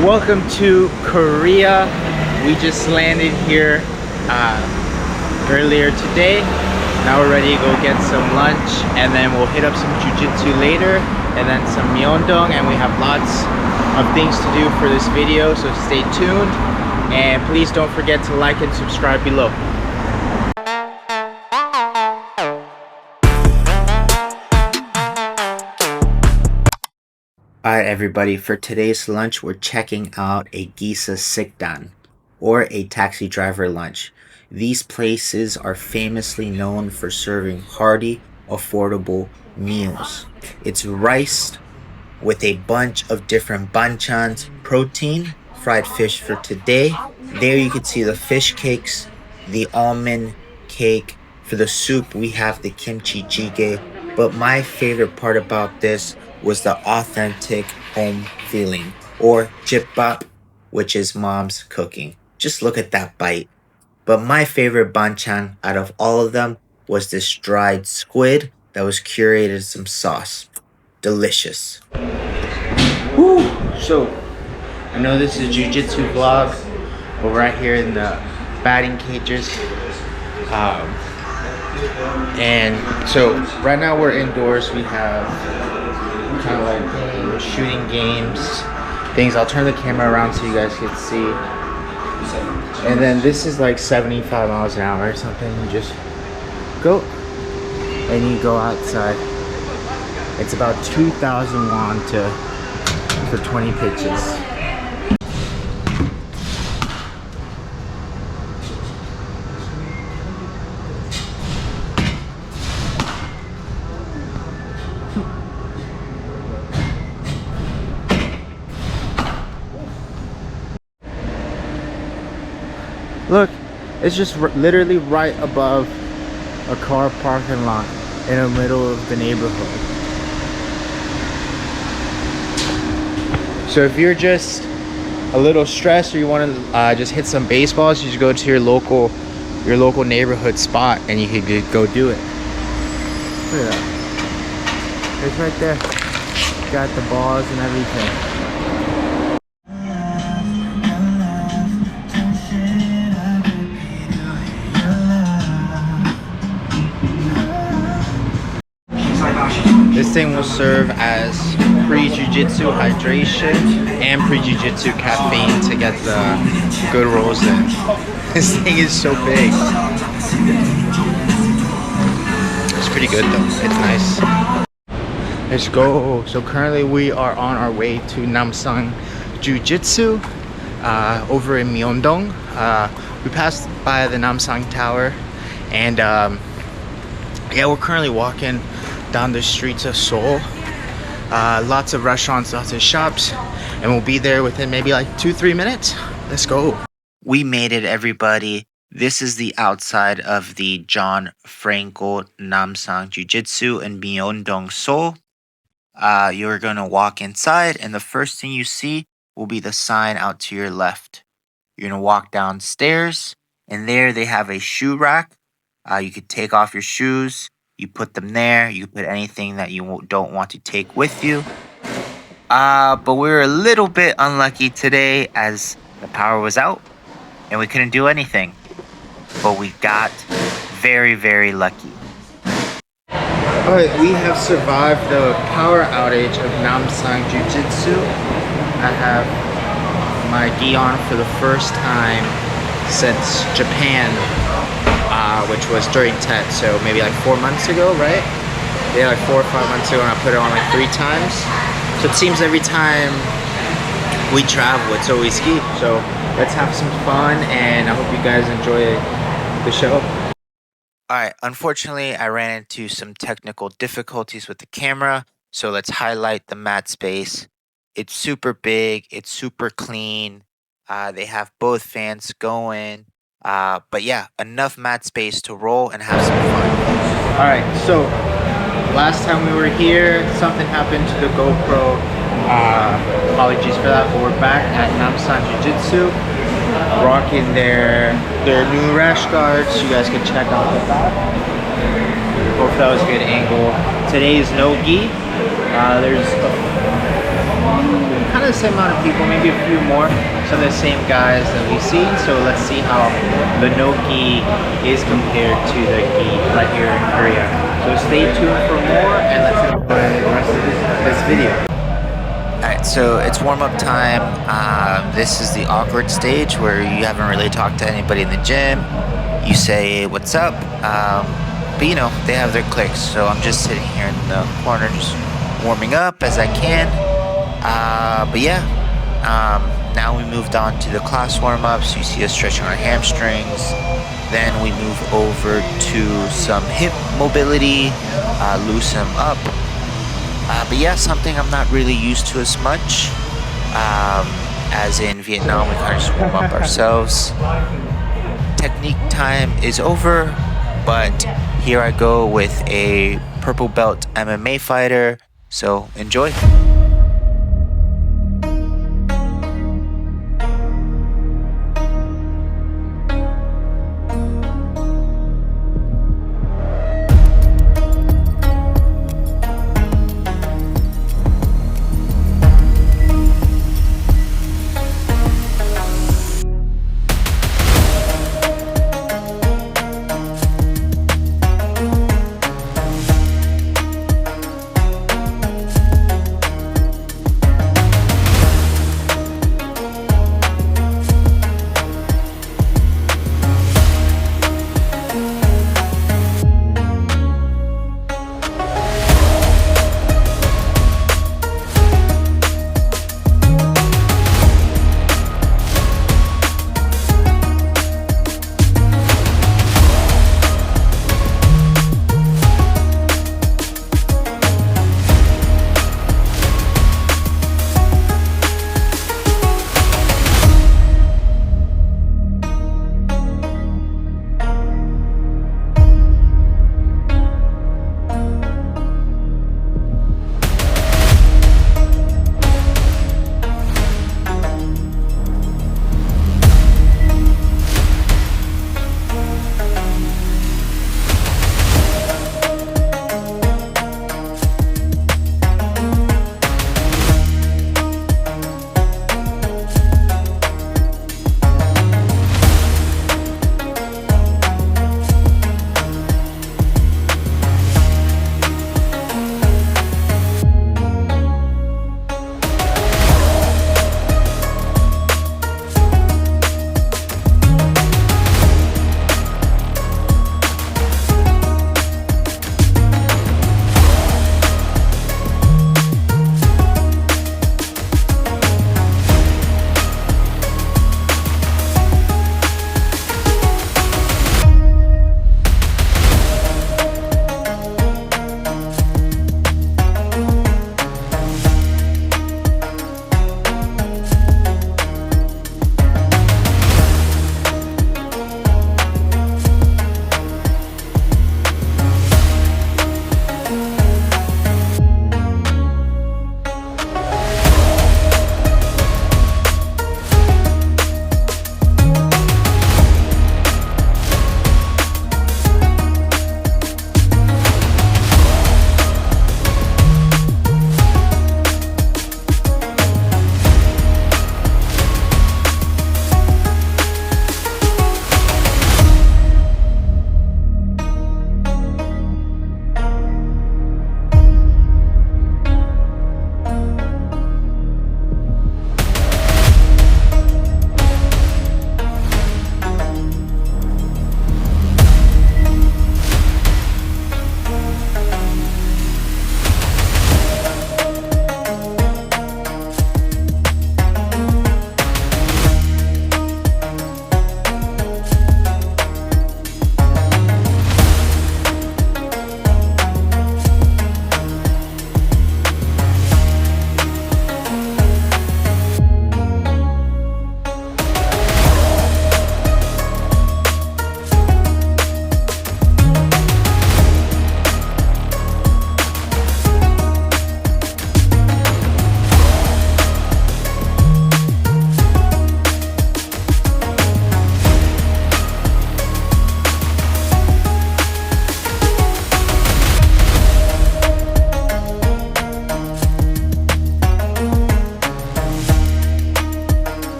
Welcome to Korea. We just landed here earlier today. Now we're ready to go get some lunch, and then we'll hit up some Jiujitsu later, and then some Myeongdong, and we have lots of things to do for this video, so stay tuned. And please don't forget to like and subscribe below. Alright everybody, for today's lunch we're checking out a Gisa Sikdan, or a taxi driver lunch. These places are famously known for serving hearty, affordable meals. It's rice with a bunch of different banchans, protein, fried fish for today. There you can see the fish cakes, the almond cake. For the soup we have the kimchi jjigae, but my favorite part about this was the authentic home feeling, or jipbap, which is mom's cooking. Just look at that bite. But my favorite banchan out of all of them was this dried squid that was curated in some sauce. Delicious. Woo! So, I know this is a jiu-jitsu vlog, but we're right here in the batting cages. And so right now we're indoors. We have kind of like shooting games, things. I'll turn the camera around so you guys can see. And then this is like 75 miles an hour or something. You just go and you go outside. It's about 2,000 won for 20 pitches. Look, it's just literally right above a car parking lot in the middle of the neighborhood. So if you're just a little stressed or you want to just hit some baseballs, you just go to your local neighborhood spot and you could go do it. Look at that. It's right there. Got the balls and everything. This thing will serve as pre-jiu-jitsu hydration and pre-jiu-jitsu caffeine to get the good rolls in. This thing is so big. It's pretty good though. It's nice. Let's go. So currently we are on our way to Namsan Jiu-Jitsu over in Myeongdong. We passed by the Namsan Tower, and yeah, we're currently walking down the streets of Seoul. Lots of restaurants, lots of shops, and we'll be there within maybe like 2-3 minutes. Let's go. We made it, everybody. This is the outside of the Frankl Namsan Jiu-Jitsu in Myeongdong, Seoul. You're gonna walk inside, and the first thing you see will be the sign out to your left. You're gonna walk downstairs, and there they have a shoe rack. You could take off your shoes. You put them there. You put anything that you don't want to take with you. But we were a little bit unlucky today as the power was out and we couldn't do anything. But we got very, very lucky. Alright, we have survived the power outage of Namsan Jiu-Jitsu. I have my gi on for the first time since Japan. Which was during Tet, so maybe like 4 months ago, right? Yeah, like 4 or 5 months ago, and I put it on like 3 times. So it seems every time we travel, it's always ski. So let's have some fun, and I hope you guys enjoy the show. Alright, unfortunately, I ran into some technical difficulties with the camera, so let's highlight the mat space. It's super big, it's super clean. They have both fans going. But yeah, enough mat space to roll and have some fun. Alright, so last time we were here, something happened to the GoPro. Apologies for that, but we're back at Namsan Jiu-Jitsu, rocking their new rash guards. You guys can check out the back. Hope that was a good angle. Today's no gi. There's kind of the same amount of people, maybe a few more. Some of the same guys that we've seen. So let's see how the no-gi is compared to the gi right here in Korea. So stay tuned for more and let's enjoy the rest of this video. Alright, so it's warm-up time. This is the awkward stage where you haven't really talked to anybody in the gym. You say, what's up? But you know, they have their clicks. So I'm just sitting here in the corner, just warming up as I can. But yeah, now we moved on to the class warm-ups. You see us stretching our hamstrings. Then we move over to some hip mobility, loosen them up. But yeah, something I'm not really used to as much. As in Vietnam, we kind of just warm up ourselves. Technique time is over, but here I go with a purple belt MMA fighter. So enjoy.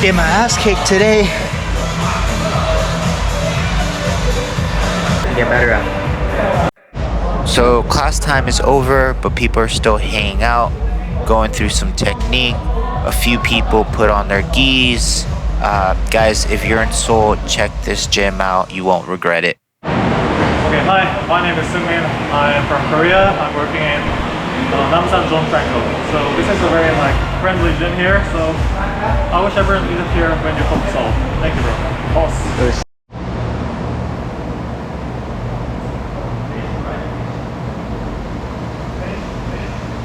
Get my ass kicked today. Get better at. So class time is over, but people are still hanging out, going through some technique. A few people put on their gis. Guys, if you're in Seoul, check this gym out. You won't regret it. Okay, hi, my name is Seungmin. I'm from Korea. I'm working in Namsan 존프랭클. So this is a very friendly gym here. So I wish everyone visit here when you come to Seoul. Thank you, bro. Boss.